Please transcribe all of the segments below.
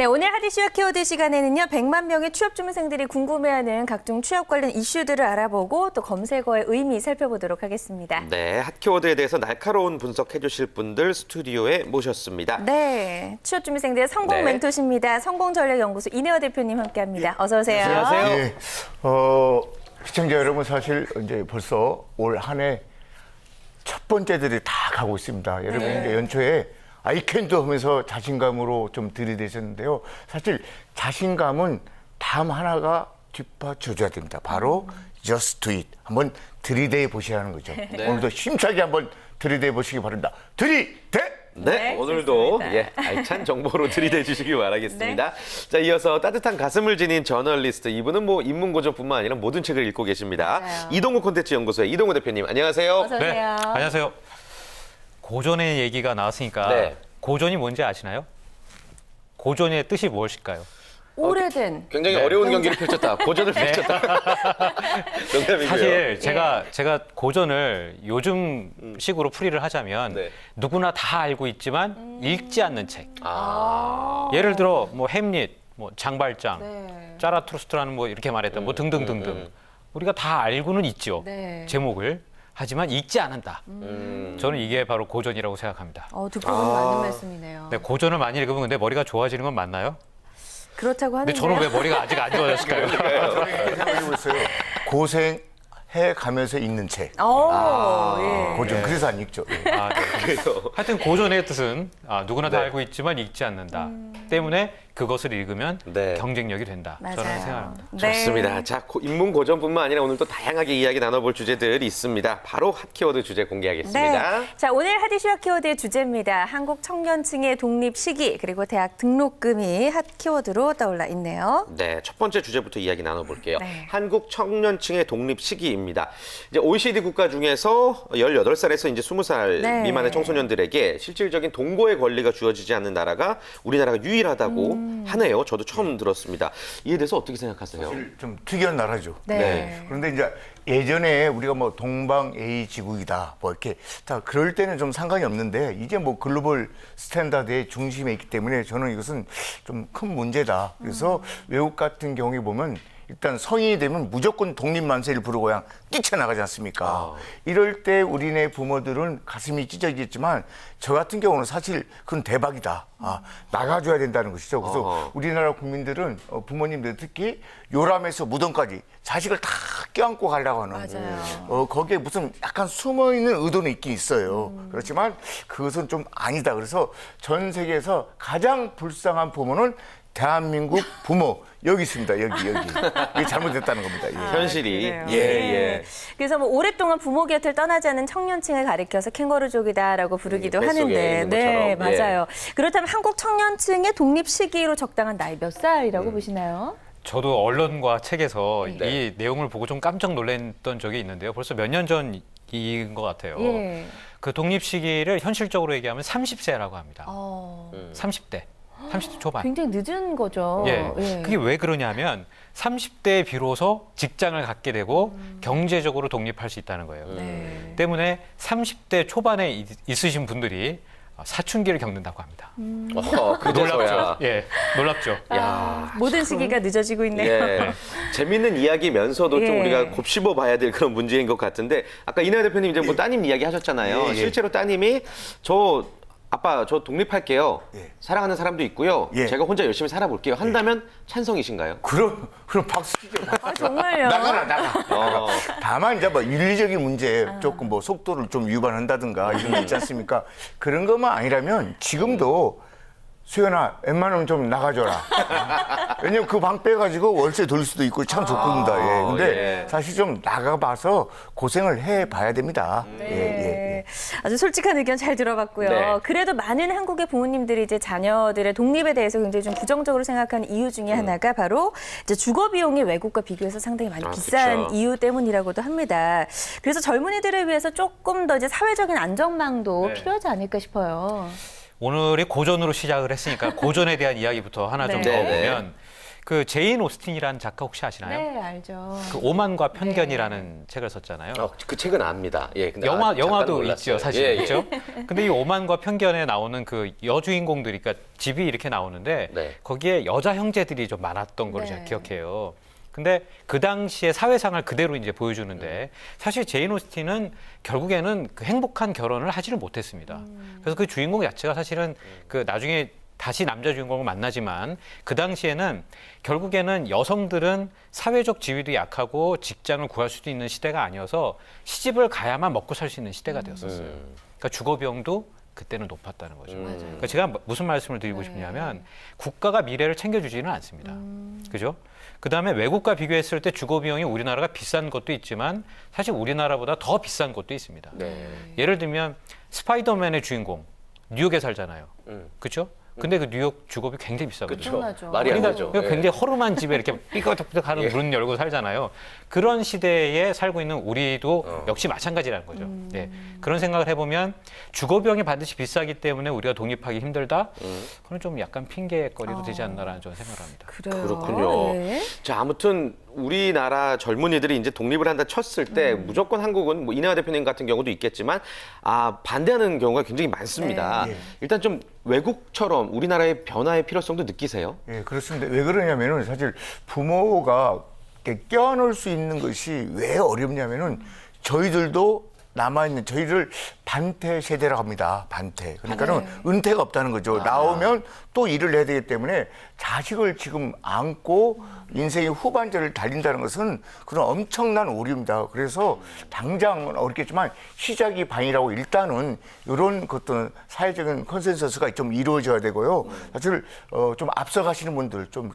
네, 오늘 핫이슈와 키워드 시간에는요. 100만 명의 취업 준비생들이 궁금해하는 각종 취업 관련 이슈들을 알아보고 또 검색어의 의미 살펴보도록 하겠습니다. 네, 핫키워드에 대해서 날카로운 분석해 주실 분들 스튜디오에 모셨습니다. 네, 취업 준비생들의 성공 네. 멘토십니다. 성공전략연구소 이내화 대표님 함께합니다. 어서 오세요. 안녕하세요. 예, 시청자 여러분 사실 이제 벌써 올 한 해 첫 번째들이 다 가고 있습니다. 여러분 이제 연초에 아이캔도 하면서 자신감으로 좀 들이대셨는데요. 사실 자신감은 다음 하나가 뒷받쳐줘야 됩니다. 바로 just do it. 한번 들이대 보시라는 거죠. 오늘도 힘차게 한번 들이대 보시기 바랍니다. 들이대! 네, 네, 오늘도 좋습니다. 알찬 정보로 들이대 주시기 바라겠습니다. 자, 이어서 따뜻한 가슴을 지닌 저널리스트, 이분은 뭐 인문고전뿐만 아니라 모든 책을 읽고 계십니다. 맞아요. 이동우 콘텐츠 연구소의 이동우 대표님, 안녕하세요. 어서 오세요. 네, 안녕하세요. 고전의 얘기가 나왔으니까 네. 고전이 뭔지 아시나요? 고전의 뜻이 무엇일까요? 오래된 굉장히 네. 어려운 경기를 펼쳤다. 고전을 펼쳤다. 농담이고요. 사실 제가 고전을 요즘 식으로 풀이를 하자면 네. 누구나 다 알고 있지만 읽지 않는 책. 예를 들어 뭐 햄릿, 뭐 장발장, 네. 짜라투스트라는 뭐 이렇게 말했던 뭐 등등등등. 우리가 다 알고는 있죠. 네. 제목을. 하지만 읽지 않는다. 저는 이게 바로 고전이라고 생각합니다. 듣고 보니 맞는 말씀이네요. 네, 고전을 많이 읽으면 근데 머리가 좋아지는 건 맞나요? 그렇다고 근데 하는데요. 저는 왜 머리가 아직 안 좋아졌을까요? 저는 이렇게 생각하고 있어요. 고생해 가면서 읽는 책. 예. 고전. 그래서 안 읽죠. 예. 아, 네. 그래요. 하여튼 고전의 뜻은 누구나 다 네. 알고 있지만 읽지 않는다. 때문에 그것을 읽으면 네. 경쟁력이 된다. 맞아요. 저는 생각합니다. 네. 좋습니다. 자, 인문고전뿐만 아니라 오늘 또 다양하게 이야기 나눠볼 주제들이 있습니다. 바로 핫키워드 주제 공개하겠습니다. 네. 자, 오늘 핫이슈와 키워드의 주제입니다. 한국 청년층의 독립 시기 그리고 대학 등록금이 핫 키워드로 떠올라 있네요. 네, 첫 번째 주제부터 이야기 나눠볼게요. 네. 한국 청년층의 독립 시기입니다. 이제 OECD 국가 중에서 18살에서 이제 20살 네. 미만의 청소년들에게 실질적인 동거의 권리가 주어지지 않는 나라가 우리나라가 유일하다고 하네요. 저도 처음 들었습니다. 이에 대해서 어떻게 생각하세요? 좀 특이한 나라죠. 네. 그런데 이제 예전에 우리가 뭐 동방 A 지국이다 뭐 이렇게 다 그럴 때는 좀 상관이 없는데 이제 뭐 글로벌 스탠다드의 중심에 있기 때문에 저는 이것은 좀 큰 문제다. 그래서 외국 같은 경우에 보면 일단 성인이 되면 무조건 독립만세를 부르고 그냥 뛰쳐나가지 않습니까? 이럴 때 우리네 부모들은 가슴이 찢어지겠지만 저 같은 경우는 사실 그건 대박이다. 나가줘야 된다는 것이죠. 그래서 우리나라 국민들은 부모님들 특히 요람에서 무덤까지 자식을 다 껴안고 가려고 하는 맞아요. 거기에 무슨 약간 숨어있는 의도는 있긴 있어요. 그렇지만 그것은 좀 아니다. 그래서 전 세계에서 가장 불쌍한 부모는 대한민국 부모 여기 있습니다. 여기 이게 잘못됐다는 겁니다. 예. 현실이. 그래요. 예, 예. 그래서 뭐 오랫동안 부모 곁을 떠나지 않은 청년층을 가리켜서 캥거루족이다라고 부르기도 뱃속에 하는데, 있는 네, 것처럼. 예. 맞아요. 그렇다면 한국 청년층의 독립 시기로 적당한 나이 몇 살이라고 보시나요? 저도 언론과 책에서 네. 이 내용을 보고 좀 깜짝 놀랐던 적이 있는데요. 벌써 몇 년 전인 것 같아요. 예. 그 독립 시기를 현실적으로 얘기하면 30세라고 합니다. 30대. 30대 초반. 굉장히 늦은 거죠. 예. 예. 그게 왜 그러냐면 30대에 비로소 직장을 갖게 되고 경제적으로 독립할 수 있다는 거예요. 네. 때문에 30대 초반에 있으신 분들이 사춘기를 겪는다고 합니다. 그 정도야. 예, 놀랍죠. 야, 모든 시기가 늦어지고 있네요. 예. 재밌는 이야기면서도 좀 예. 우리가 곱씹어 봐야 될 그런 문제인 것 같은데 아까 이내화 대표님 이제 뭐 따님 이야기 하셨잖아요. 예. 실제로 따님이 아빠 저 독립할게요. 예. 사랑하는 사람도 있고요. 예. 제가 혼자 열심히 살아볼게요. 한다면 찬성이신가요? 그럼 박수 치죠. 정말요? 나가. 다만 이제 뭐 윤리적인 문제 조금 뭐 속도를 좀 위반한다든가 이런 거 있지 않습니까? 그런 것만 아니라면 지금도 수연아 웬만하면 좀 나가줘라. 왜냐면 그 방 빼가지고 월세 돌릴 수도 있고 참 좋습니다. 예. 근데 예. 사실 좀 나가봐서 고생을 해봐야 됩니다. 네. 아주 솔직한 의견 잘 들어봤고요. 네. 그래도 많은 한국의 부모님들이 이제 자녀들의 독립에 대해서 굉장히 좀 부정적으로 생각하는 이유 중에 하나가 바로 이제 주거 비용이 외국과 비교해서 상당히 많이 비싼 그쵸. 이유 때문이라고도 합니다. 그래서 젊은이들을 위해서 조금 더 이제 사회적인 안전망도 네. 필요하지 않을까 싶어요. 오늘이 고전으로 시작을 했으니까 고전에 대한 이야기부터 하나 좀 네. 넣어보면 그 제인 오스틴이라는 작가 혹시 아시나요? 네, 알죠. 그 오만과 편견이라는 책을 썼잖아요. 그 책은 압니다. 예, 근데 영화도 잠깐 몰랐어요. 있죠, 사실. 예, 예. 그렇죠? 근데 이 오만과 편견에 나오는 그 여주인공들이, 그러니까 집이 이렇게 나오는데 네. 거기에 여자 형제들이 좀 많았던 걸로 네. 제가 기억해요. 근데 그 당시의 사회상을 그대로 이제 보여주는데 사실 제인 오스틴은 결국에는 그 행복한 결혼을 하지를 못했습니다. 그래서 그 주인공 자체가 사실은 그 나중에 다시 남자 주인공을 만나지만 그 당시에는 결국에는 여성들은 사회적 지위도 약하고 직장을 구할 수도 있는 시대가 아니어서 시집을 가야만 먹고 살 수 있는 시대가 되었었어요. 그러니까 주거 비용도 그때는 높았다는 거죠. 그러니까 제가 무슨 말씀을 드리고 싶냐면 국가가 미래를 챙겨주지는 않습니다. 그죠? 그다음에 외국과 비교했을 때 주거 비용이 우리나라가 비싼 것도 있지만 사실 우리나라보다 더 비싼 것도 있습니다. 네. 예를 들면 스파이더맨의 주인공 뉴욕에 살잖아요. 그렇죠? 근데 그 뉴욕 주거비 굉장히 비싸거든요. 그렇죠. 당연하죠. 말이 안 그러니까 되죠. 그러니까 굉장히 허름한 집에 이렇게 삐걱삐걱하는 문 열고 살잖아요. 그런 시대에 살고 있는 우리도 역시 마찬가지라는 거죠. 네. 그런 생각을 해보면 주거비용이 반드시 비싸기 때문에 우리가 독립하기 힘들다? 그건 좀 약간 핑계거리도 되지 않나라는 저는 생각을 합니다. 그래요. 그렇군요. 네. 자, 아무튼 우리나라 젊은이들이 이제 독립을 한다 쳤을 때 무조건 한국은 뭐 이낙연 대표님 같은 경우도 있겠지만 반대하는 경우가 굉장히 많습니다. 네. 일단 좀 외국처럼 우리나라의 변화의 필요성도 느끼세요? 예, 그렇습니다. 왜 그러냐면은 사실 부모가 이렇게 껴안을 수 있는 것이 왜 어렵냐면은 저희들도 남아있는 저희를 반태 세대라고 합니다. 반태. 그러니까는 은퇴가 없다는 거죠. 나오면 또 일을 해야 되기 때문에 자식을 지금 안고 인생의 후반전을 달린다는 것은 그런 엄청난 오류입니다. 그래서 당장은 어렵겠지만 시작이 반이라고 일단은 이런 것들은 사회적인 컨센서스가 좀 이루어져야 되고요. 사실 좀 앞서가시는 분들 좀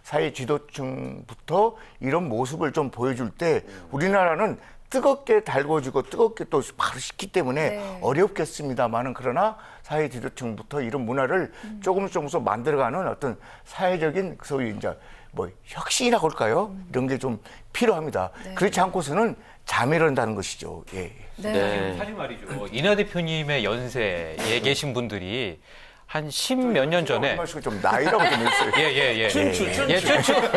사회 지도층부터 이런 모습을 좀 보여줄 때 우리나라는 뜨겁게 달궈주고 뜨겁게 또 바로 식기 때문에 네. 어렵겠습니다만은 그러나 사회 지도층부터 이런 문화를 조금씩 만들어가는 어떤 사회적인 소위 이제 뭐 혁신이라고 할까요? 이런 게 좀 필요합니다. 그렇지 않고서는 자멸한다는 것이죠. 예. 네. 사실 말이죠. 이낙연 대표님의 연세에 계신 분들이 한 10몇 년 전에 마시고 좀 나이라고 좀 했어요. 예.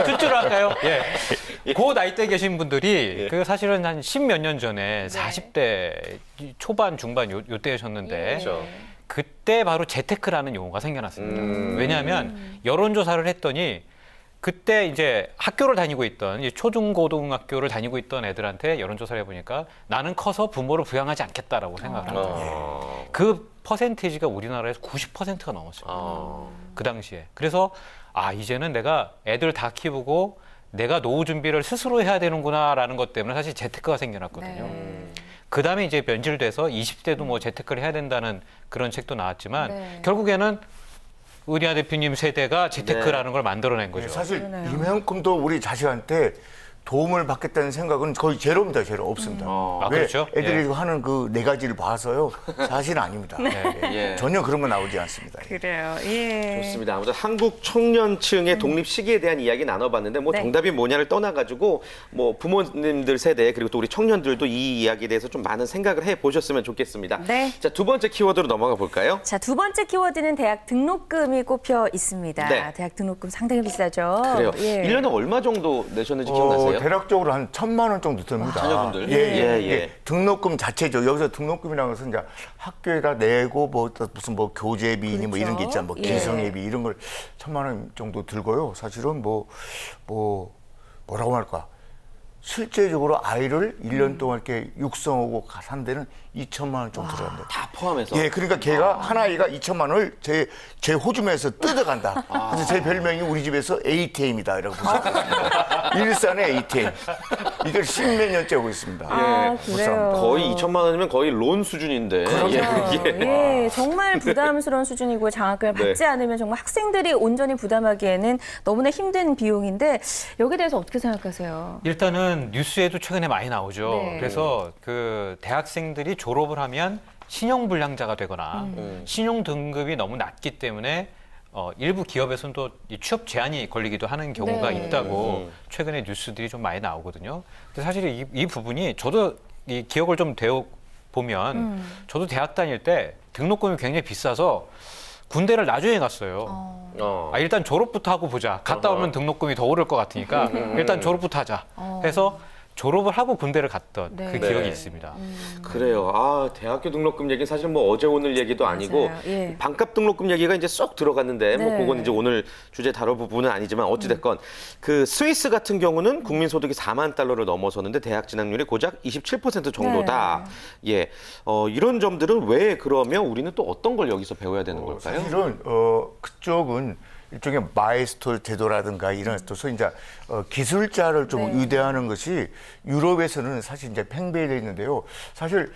춘추로 할까요? 예. 그 나이대 계신 분들이 그 사실은 한 10몇 년 전에 40대 초반 중반 요때셨는데 그렇죠. 그때 바로 재테크라는 용어가 생겨났습니다. 왜냐하면 여론조사를 했더니 그때 이제 학교를 다니고 있던 초중고등학교를 다니고 있던 애들한테 여론조사를 해보니까 나는 커서 부모를 부양하지 않겠다라고 생각을 합니다. 그 퍼센티지가 우리나라에서 90%가 넘었어요. 그 당시에. 그래서 이제는 내가 애들 다 키우고 내가 노후 준비를 스스로 해야 되는구나라는 것 때문에 사실 재테크가 생겨났거든요. 그 다음에 이제 변질돼서 20대도 뭐 재테크를 해야 된다는 그런 책도 나왔지만 결국에는 의리아 대표님 세대가 재테크라는 걸 만들어낸 거죠. 사실 이만큼도 우리 자식한테 도움을 받겠다는 생각은 거의 제로입니다. 제로 없습니다. 왜 그렇죠? 애들이 하는 그 네 가지를 봐서요. 사실은 아닙니다. 예. 전혀 그런 건 나오지 않습니다. 그래요. 예. 좋습니다. 아무튼 한국 청년층의 독립 시기에 대한 이야기 나눠봤는데 뭐 네. 정답이 뭐냐를 떠나가지고 뭐 부모님들 세대 그리고 또 우리 청년들도 이 이야기에 대해서 좀 많은 생각을 해보셨으면 좋겠습니다. 네. 자, 두 번째 키워드로 넘어가 볼까요? 자, 두 번째 키워드는 대학 등록금이 꼽혀 있습니다. 네. 대학 등록금 상당히 비싸죠. 그래요. 예. 1년에 얼마 정도 내셨는지 기억나세요? 대략적으로 한 1,000만 원 정도 듭니다. 자녀분들? 예. 등록금 자체죠. 여기서 등록금이라는 것은 이제 학교에다 내고 뭐 무슨 뭐 교재비니 뭐 이런 게 있잖아요. 뭐 예. 기성예비 이런 걸 1,000만 원 정도 들고요. 사실은 뭐라고 할까? 실제적으로 아이를 1년 동안 이렇게 육성하고 산 데는 2천만 원 정도 들어갑니다. 다 포함해서? 예, 그러니까 걔가 한 아이가 2천만 원을 제 호주머니에서 뜯어간다. 그래서 제 별명이 우리 집에서 ATM이다 이라고 부르습니다. 일산의 ATM. 이걸 10몇 년째 하고 있습니다. 그래요. 거의 2천만 원이면 거의 론 수준인데. 예, 정말 부담스러운 수준이고 장학금을 받지 않으면 정말 학생들이 온전히 부담하기에는 너무나 힘든 비용인데 여기에 대해서 어떻게 생각하세요? 일단은 뉴스에도 최근에 많이 나오죠. 네. 그래서 그 대학생들이 졸업을 하면 신용불량자가 되거나 신용 등급이 너무 낮기 때문에 일부 기업에서는 또 이 취업 제한이 걸리기도 하는 경우가 네. 있다고 최근에 뉴스들이 좀 많이 나오거든요. 근데 사실 이 부분이 저도 이 기억을 좀 되어 보면 저도 대학 다닐 때 등록금이 굉장히 비싸서 군대를 나중에 갔어요. 일단 졸업부터 하고 보자. 갔다 오면 등록금이 더 오를 것 같으니까 일단 졸업부터 하자. 해서 졸업을 하고 군대를 갔던 네. 그 네. 기억이 있습니다. 그래요. 아, 대학교 등록금 얘기는 사실 뭐 어제 오늘 얘기도 아니고 맞아요. 예. 반값 등록금 얘기가 이제 쏙 들어갔는데 뭐 네. 그건 이제 오늘 주제 다룰 부분은 아니지만 어찌 됐건 그 스위스 같은 경우는 국민 소득이 4만 달러를 넘어섰는데 대학 진학률이 고작 27% 정도다. 네. 예. 이런 점들은 왜 그러면 우리는 또 어떤 걸 여기서 배워야 되는 걸까요? 사실은 그쪽은 일종의 마에스톨 제도라든가 이런 또 소위 이제 기술자를 좀 네. 의대하는 것이 유럽에서는 사실 이제 팽배되어 있는데요. 사실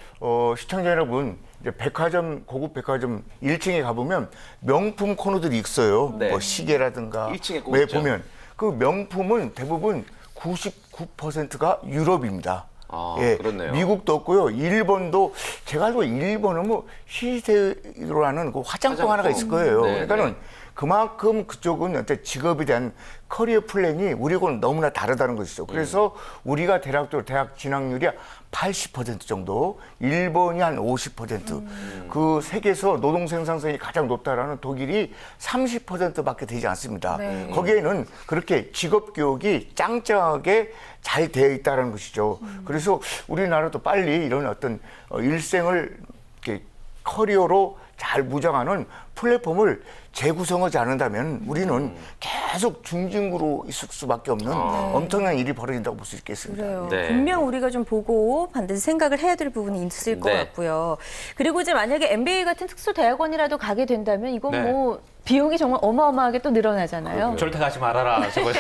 시청자 여러분 이제 백화점 고급 백화점 1층에 가보면 명품 코너들이 있어요. 네. 뭐 시계라든가 1층에 꼭 왜 있죠. 보면 그 명품은 대부분 99%가 유럽입니다. 아, 예, 그렇네요. 미국도 없고요. 일본도 제가 알고 일본은 뭐 시세로라는 그 화장품 하나가 있을 거예요. 네, 그러니까는 그만큼 그쪽은 어떤 직업에 대한 커리어 플랜이 우리하고는 너무나 다르다는 것이죠. 그래서 우리가 대학 진학률이 80% 정도, 일본이 한 50%, 그 세계에서 노동 생산성이 가장 높다라는 독일이 30%밖에 되지 않습니다. 네. 거기에는 그렇게 직업 교육이 짱짱하게 잘 되어 있다는 것이죠. 그래서 우리나라도 빨리 이런 어떤 일생을 이렇게 커리어로 잘 무장하는 플랫폼을 재구성하지 않는다면 우리는 계속 중진구로 있을 수밖에 없는 엄청난 일이 벌어진다고 볼 수 있겠습니다. 그래요. 네. 분명 우리가 좀 보고 반드시 생각을 해야 될 부분이 있을 것 네. 같고요. 그리고 이제 만약에 MBA 같은 특수 대학원이라도 가게 된다면 이건 네. 뭐 비용이 정말 어마어마하게 또 늘어나잖아요. 절대 가지 말아라. 저거.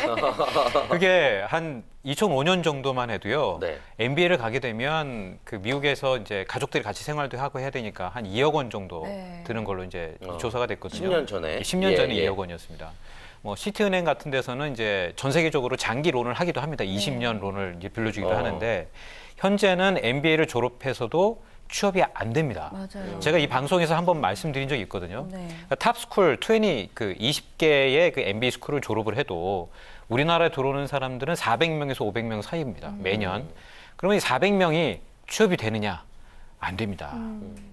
그게 한 2005년 정도만 해도요. 네. MBA를 가게 되면 그 미국에서 이제 가족들이 같이 생활도 하고 해야 되니까 한 2억 원 정도 네. 드는 걸로 이제 조사가 됐거든요. 10년 전에. 10년 전에 예, 예. 2억 원이었습니다. 뭐 시티은행 같은 데서는 이제 전 세계적으로 장기 론을 하기도 합니다. 20년 론을 이제 빌려주기도 하는데 현재는 MBA를 졸업해서도 취업이 안 됩니다. 맞아요. 제가 이 방송에서 한번 말씀드린 적이 있거든요. 네. 그러니까 탑스쿨 20개의 그 MBA 스쿨을 졸업을 해도 우리나라에 들어오는 사람들은 400명에서 500명 사이입니다. 매년. 그러면 이 400명이 취업이 되느냐? 안 됩니다.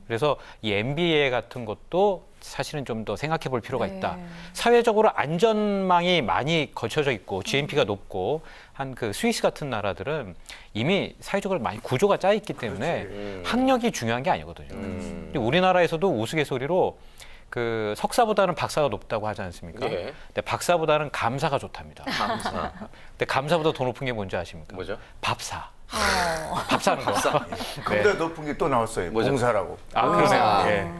그래서 이 MBA 같은 것도 사실은 좀 더 생각해 볼 필요가 네. 있다. 사회적으로 안전망이 많이 거쳐져 있고 GNP가 높고 한 그 스위스 같은 나라들은 이미 사회적으로 많이 구조가 짜 있기 때문에 학력이 중요한 게 아니거든요. 근데 우리나라에서도 우스갯소리로 그 석사보다는 박사가 높다고 하지 않습니까? 예. 근데 박사보다는 감사가 좋답니다. 감사. 근데 감사보다 더 높은 게 뭔지 아십니까? 뭐죠? 밥사. 밥 사는 거. 그보다 높은 게 또 나왔어요. 뭐죠? 봉사라고. 아, 그러네요. 아. 예.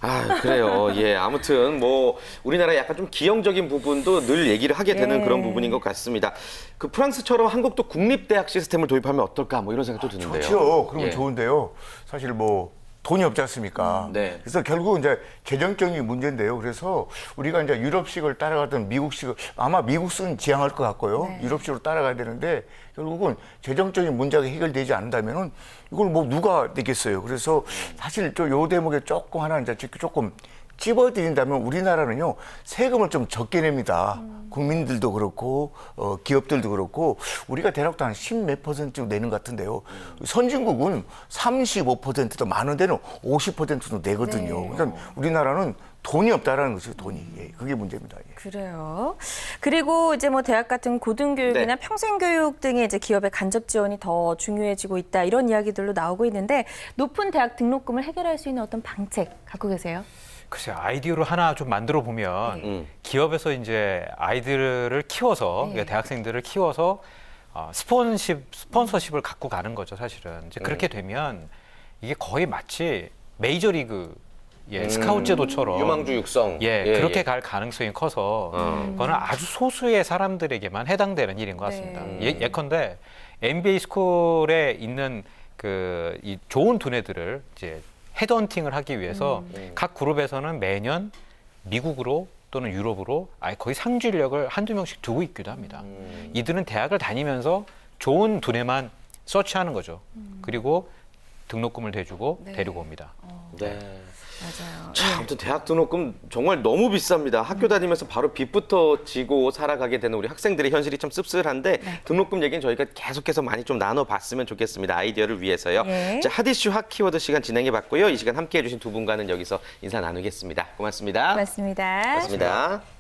아, 그래요. 예, 아무튼 뭐 우리나라 약간 좀 기형적인 부분도 늘 얘기를 하게 되는 네. 그런 부분인 것 같습니다. 그 프랑스처럼 한국도 국립대학 시스템을 도입하면 어떨까 뭐 이런 생각도 드는데요. 좋죠. 그러면 예. 좋은데요. 사실 뭐 돈이 없지 않습니까? 네. 그래서 결국 이제 재정적인 문제인데요. 그래서 우리가 이제 유럽식을 따라가든 미국식을 아마 미국식은 지향할 것 같고요. 네. 유럽식으로 따라가야 되는데 결국은 재정적인 문제가 해결되지 않는다면은 이걸 뭐 누가 내겠어요. 그래서 사실 요 대목에 조금 하나 이제 조금 찝어드린다면 우리나라는요 세금을 좀 적게 냅니다. 국민들도 그렇고 기업들도 그렇고 우리가 대략 한 10몇 % 내는 것 같은데요. 선진국은 35%도 많은 데는 50%도 내거든요. 네. 그러니까 우리나라는 돈이 없다라는 것이죠. 돈이. 예, 그게 문제입니다. 예. 그래요. 그리고 이제 뭐 대학 같은 고등교육이나 네. 평생교육 등의 이제 기업의 간접 지원이 더 중요해지고 있다 이런 이야기들로 나오고 있는데 높은 대학 등록금을 해결할 수 있는 어떤 방책 갖고 계세요? 글쎄요, 아이디어로 하나 좀 만들어 보면 기업에서 이제 아이들을 키워서 네. 그러니까 대학생들을 키워서 스폰서십을 갖고 가는 거죠, 사실은. 이제 그렇게 되면 이게 거의 마치 메이저리그 스카우트 제도처럼 유망주 육성. 그렇게 갈 가능성이 커서 그거는 아주 소수의 사람들에게만 해당되는 일인 것 같습니다. 네. 예컨대 MBA 스쿨에 있는 이 좋은 두뇌들을 이제 헤드헌팅을 하기 위해서 각 그룹에서는 매년 미국으로 또는 유럽으로 거의 상주 인력을 한두 명씩 두고 있기도 합니다. 이들은 대학을 다니면서 좋은 두뇌만 서치하는 거죠. 그리고 등록금을 대주고 네. 데리고 옵니다. 네. 맞아요. 자, 아무튼 대학 등록금 정말 너무 비쌉니다. 학교 다니면서 바로 빚부터 지고 살아가게 되는 우리 학생들의 현실이 참 씁쓸한데 등록금 얘기는 저희가 계속해서 많이 좀 나눠봤으면 좋겠습니다. 아이디어를 위해서요. 예. 자, 핫이슈 핫키워드 시간 진행해봤고요. 이 시간 함께해 주신 두 분과는 여기서 인사 나누겠습니다. 고맙습니다. 고맙습니다. 고맙습니다.